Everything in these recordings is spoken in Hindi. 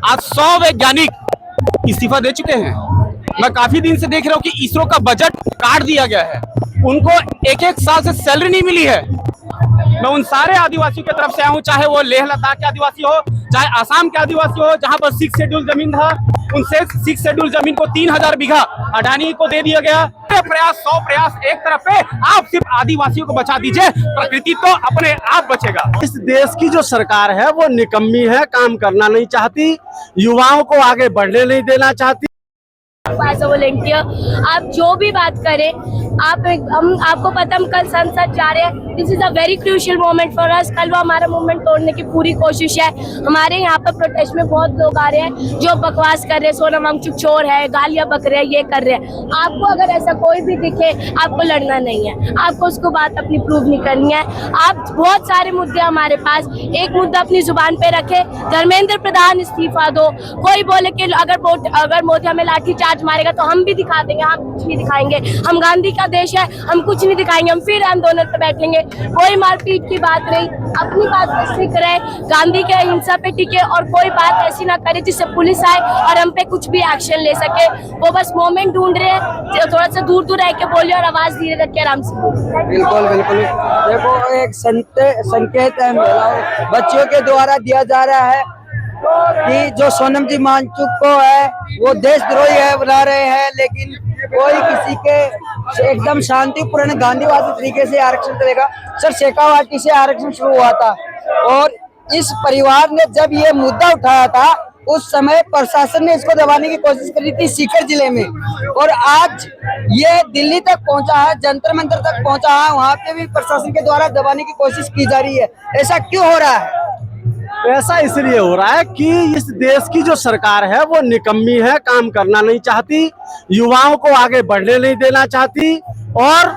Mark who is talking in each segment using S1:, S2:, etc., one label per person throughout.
S1: आज 100 वैज्ञानिक इस्तीफा दे चुके हैं। मैं काफी दिन से देख रहा हूँ कि इसरो का बजट काट दिया गया है, उनको एक एक साल से सैलरी नहीं मिली है। मैं उन सारे आदिवासियों की तरफ से आया हूँ, चाहे वो लेह लद्दाख के आदिवासी हो, चाहे आसाम के आदिवासी हो, जहां पर 6 शेड्यूल जमीन था, उन 6 शेड्यूल जमीन को 3000 बीघा अडानी को दे दिया गया। 100 प्रयास एक तरफ पे, आप सिर्फ आदिवासियों को बचा दीजिए, प्रकृति तो अपने आप बचेगा।
S2: इस देश की जो सरकार है वो निकम्मी है, काम करना नहीं चाहती, युवाओं को आगे बढ़ने नहीं देना चाहती।
S3: वॉलंटियर आप जो भी बात करें, आपको पता, हम कल संसद जा रहे हैं। This is a very crucial moment for us. कल वो हमारा मूवमेंट तोड़ने की पूरी कोशिश है। हमारे यहाँ पर प्रोटेस्ट में बहुत लोग आ रहे हैं जो बकवास कर रहे हैं, सोनम वांगचुक चोर है, गालियां बक रहे हैं, ये कर रहे हैं। आपको अगर ऐसा कोई भी दिखे, आपको लड़ना नहीं है, आपको उसको बात अपनी प्रूव नहीं करनी है। आप बहुत सारे मुद्दे हमारे पास, एक मुद्दा अपनी जुबान पे रखे, धर्मेंद्र प्रधान इस्तीफा दो। कोई बोले कि अगर मोदी हमें लाठी चार्ज मारेगा तो हम भी दिखा देंगे, हम कुछ नहीं दिखाएंगे। हम गांधी का देश है, हम कुछ नहीं दिखाएंगे, हम फिर आंदोलन पे बैठेंगे। कोई मारपीट की बात नहीं, अपनी बात पे स्टिक रहे, गांधी के अहिंसा पे टिके और कोई बात ऐसी ना करे जिससे पुलिस आए और हम पे कुछ भी एक्शन ले सके। वो बस मोमेंट ढूंढ रहे हैं, थोड़ा सा दूर दूर रह के बोलिए और आवाज धीरे रख के आराम से बोलिए।
S4: बिल्कुल बिल्कुल, देखो एक संकेत है बच्चों के द्वारा दिया जा रहा है कि जो सोनम जी वांगचुक को है वो देशद्रोही है बना रहे हैं, लेकिन कोई किसी के एकदम शांतिपूर्ण गांधीवादी तरीके से आरक्षण करेगा। सर, शेखावाटी से आरक्षण शुरू हुआ था और इस परिवार ने जब ये मुद्दा उठाया था उस समय प्रशासन ने इसको दबाने की कोशिश करी थी सीकर जिले में, और आज ये दिल्ली तक पहुंचा है, जंतर मंतर तक पहुंचा है, वहाँ पे भी प्रशासन के द्वारा दबाने की कोशिश की जा रही है। ऐसा क्यों हो रहा है?
S2: ऐसा इसलिए हो रहा है कि इस देश की जो सरकार है वो निकम्मी है, काम करना नहीं चाहती, युवाओं को आगे बढ़ने नहीं देना चाहती। और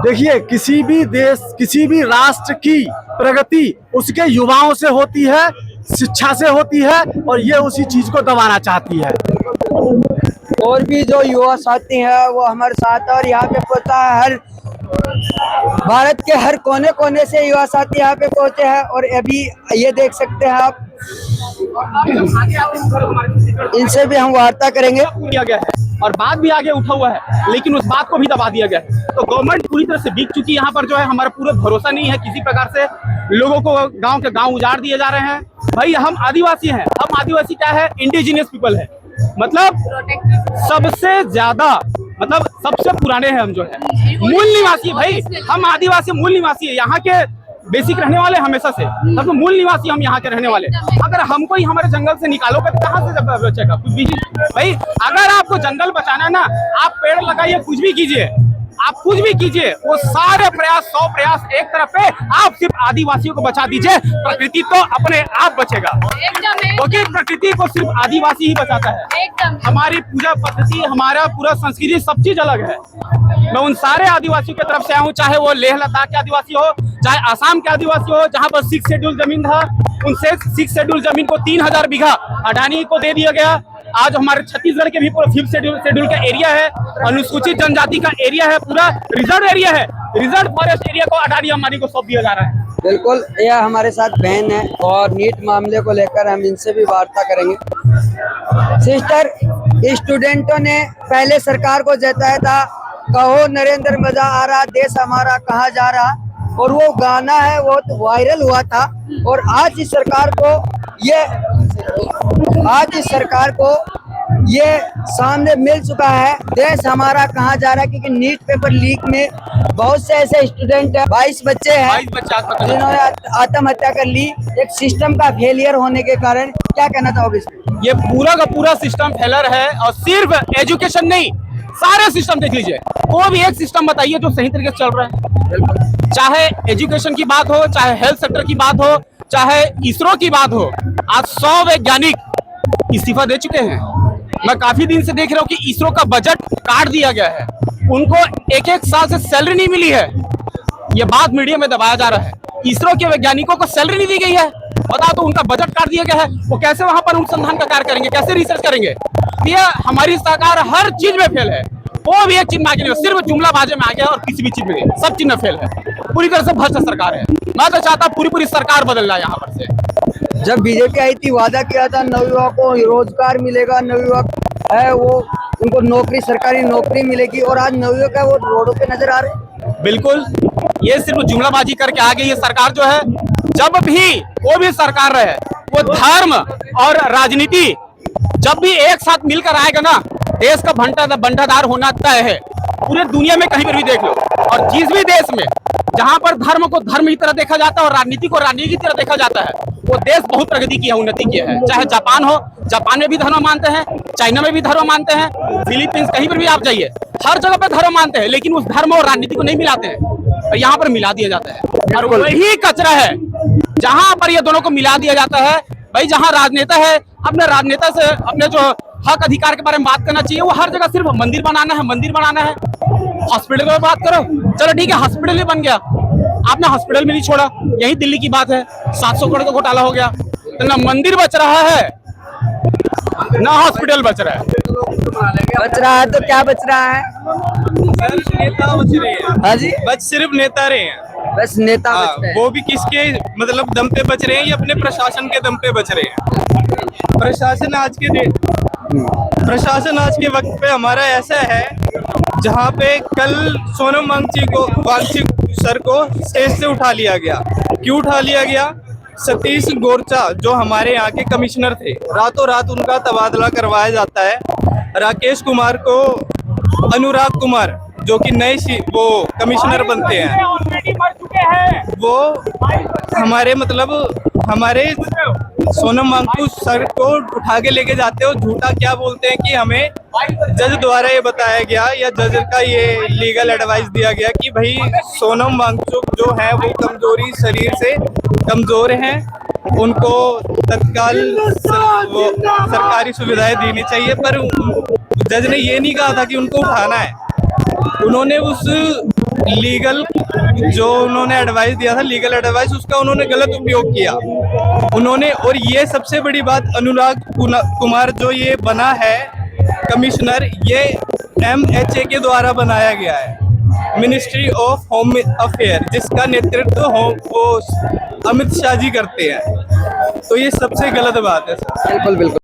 S2: देखिए, किसी भी देश, किसी भी राष्ट्र की प्रगति उसके युवाओं से होती है, शिक्षा से होती है, और ये उसी चीज को दबाना चाहती है।
S4: और भी जो युवा साथी है वो हमारे साथ, और यहाँ पे पहुंचा है हर भारत के हर कोने कोने से युवा साथी यहाँ पे पहुंचे हैं। और अभी ये देख सकते हैं आप, इनसे भी हम वार्ता करेंगे।
S1: किया गया है और बात भी आगे उठा हुआ है, लेकिन उस बात को भी दबा दिया गया है। तो गवर्नमेंट पूरी तरह से बिक चुकी है। यहाँ पर जो है हमारा पूरा भरोसा नहीं है किसी प्रकार से। लोगों को गांव के गांव उजाड़ दिए जा रहे हैं। भाई, हम आदिवासी हैं। हम आदिवासी क्या है? इंडिजिनियस पीपल है, मतलब सबसे ज्यादा, मतलब सबसे पुराने हैं हम, जो है मूल निवासी। भाई, हम आदिवासी मूल निवासी है, यहाँ के बेसिक रहने वाले हमेशा से, सब मूल निवासी हम यहाँ के रहने वाले। अगर हमको ही हमारे जंगल से निकालोगे तो कहाँ से बचेगा कुछ भी? भाई, अगर आपको जंगल बचाना है ना, आप पेड़ लगाइए, कुछ भी कीजिए, आप कुछ भी कीजिए, वो सारे प्रयास, 100 प्रयास एक तरफ पे, आप सिर्फ आदिवासियों को बचा दीजिए, प्रकृति तो अपने आप बचेगा। क्योंकि प्रकृति को सिर्फ आदिवासी ही बचाता है। हमारी पूजा पद्धति, हमारा पूरा संस्कृति, सब चीज अलग है। मैं उन सारे आदिवासियों की तरफ से आया हूँ, चाहे वो लेह लद्दाख के आदिवासी हो, चाहे आसाम के आदिवासी हो, जहां पर 6 शेड्यूल जमीन था, उन 6 शेड्यूल जमीन को 3000 बीघा अडानी को दे दिया गया। आज हमारे छत्तीसगढ़ के भी पूरा 5th शेड्यूल का एरिया है, अनुसूचित जनजाति का एरिया है, पूरा रिजर्व एरिया है, रिजर्व फॉरेस्ट एरिया को अडानी अंबानी को सौंप दिया जा रहा है।
S4: बिल्कुल, यह हमारे साथ बहन है और नीट मामले को लेकर हम इनसे भी वार्ता करेंगे। सिस्टर, स्टूडेंटों ने पहले सरकार को जताया था, कहो नरेंद्र मजा आ रहा, देश हमारा कहाँ जा रहा, और वो गाना है वो तो वायरल हुआ था। और आज इस सरकार को ये सामने मिल चुका है, देश हमारा कहाँ जा रहा है। क्योंकि नीट पेपर लीक में बहुत से ऐसे स्टूडेंट हैं, 22 बच्चे हैं जिन्होंने आत्महत्या कर ली, एक सिस्टम का फेलियर होने के कारण। क्या कहना चाहोगे?
S1: ये पूरा का पूरा सिस्टम फेलर है, और सिर्फ एजुकेशन नहीं, सारे सिस्टम देख लीजिए। कोई भी एक सिस्टम बताइए जो सही तरीके से चल रहा है। चाहे एजुकेशन की बात हो, चाहे हेल्थ सेक्टर की बात हो, चाहे इसरो की बात हो, आज 100 वैज्ञानिक इस्तीफा दे चुके हैं। मैं काफी दिन से देख रहा हूँ कि इसरो का बजट काट दिया गया है, उनको एक एक साल से सैलरी नहीं मिली है। ये बात मीडिया में दबाया जा रहा है। इसरो के वैज्ञानिकों को सैलरी नहीं दी गई है, बता तो उनका बजट काट दिया गया है। वो कैसे वहां पर अनुसंधान का कार्य करेंगे, कैसे रिसर्च करेंगे? ये हमारी सरकार हर चीज में फेल है। वो भी एक चीज में आगे नहीं, सिर्फ जुमला बाजे में आगे और किसी भी चीज में नहीं, सब चीज में फेल है। पूरी तरह से भ्रष्ट सरकार है। मैं तो चाहता पूरी सरकार बदल जाए यहाँ पर से।
S4: जब बीजेपी आई थी वादा किया था नवयुवक को रोजगार मिलेगा, नवयुवक है वो उनको नौकरी, सरकारी नौकरी मिलेगी, और आज नवयुवक है वो रोडों पे नजर आ रहे हैं।
S1: बिल्कुल, ये सिर्फ जुमलाबाजी करके आ गई ये सरकार जो है। जब भी कोई भी सरकार रहे, वो धर्म और राजनीति जब भी एक साथ मिलकर आएगा ना, देश का बंटाधार होना तय है। पूरे दुनिया में कहीं पर भी देख लो, और जिस भी देश में जहां पर धर्म को धर्म की तरह देखा जाता है और राजनीति को राजनीति की तरह देखा जाता है, वो देश बहुत प्रगति किया, उन्नति किया है। चाहे जापान हो, जापान में भी धर्म मानते हैं, चाइना में भी धर्म मानते हैं, फिलीपींस, कहीं पर भी आप जाइए, हर जगह पे धर्म मानते हैं, लेकिन उस धर्म और राजनीति को नहीं मिलाते हैं, और यहाँ पर मिला दिया जाता है। और वही कचरा है जहां पर ये दोनों को मिला दिया जाता है। भाई जहां राजनेता है, अपने राजनेता से अपने जो हक अधिकार के बारे में बात करना चाहिए। वो हर जगह सिर्फ मंदिर बनाना है, मंदिर बनाना है। हॉस्पिटल की बात करो, चलो ठीक है, हॉस्पिटल भी बन गया, आपने हॉस्पिटल में नहीं छोड़ा। यही दिल्ली की बात है, 700 करोड़ का घोटाला हो गया, तो ना मंदिर बच रहा है ना हॉस्पिटल बच रहा है।
S4: बच रहा है तो क्या बच रहा है?
S5: सिर्फ नेता बच रहे हैं।
S4: हाँ जी,
S5: बस सिर्फ नेता रहे हैं।
S4: बस नेता बच रहे हैं।
S5: वो भी किसके मतलब दम पे बच रहे हैं, या अपने प्रशासन के दम पे बच रहे हैं। प्रशासन आज के वक्त पे हमारा ऐसा है, जहाँ पे कल सोनम वांगचुक सर को स्टेज से उठा लिया गया। क्यों उठा लिया गया? सतीश गोरचा जो हमारे यहाँ के कमिश्नर थे, रातों रात उनका तबादला करवाया जाता है। राकेश कुमार को अनुराग कुमार जो कि नए वो कमिश्नर बनते हैं, वो हमारे सोनम वांगचुक सर को उठा के लेके जाते हो। झूठा क्या बोलते हैं कि हमें जज द्वारा ये बताया गया, या जज का ये लीगल एडवाइस दिया गया कि भाई सोनम वांगचुक जो है वो कमजोरी, शरीर से कमजोर हैं, उनको तत्काल सरकारी सुविधाएं देनी चाहिए। पर जज ने ये नहीं कहा था कि उनको उठाना है। उन्होंने उस लीगल जो उन्होंने एडवाइस दिया था, लीगल एडवाइस, उसका उन्होंने गलत उपयोग किया उन्होंने। और ये सबसे बड़ी बात, अनुराग कुमार जो ये बना है कमिश्नर, ये MHA के द्वारा बनाया गया है, मिनिस्ट्री ऑफ होम अफेयर, जिसका नेतृत्व वो अमित शाह जी करते हैं। तो ये सबसे गलत बात है सर।
S4: बिल्कुल बिल्कुल।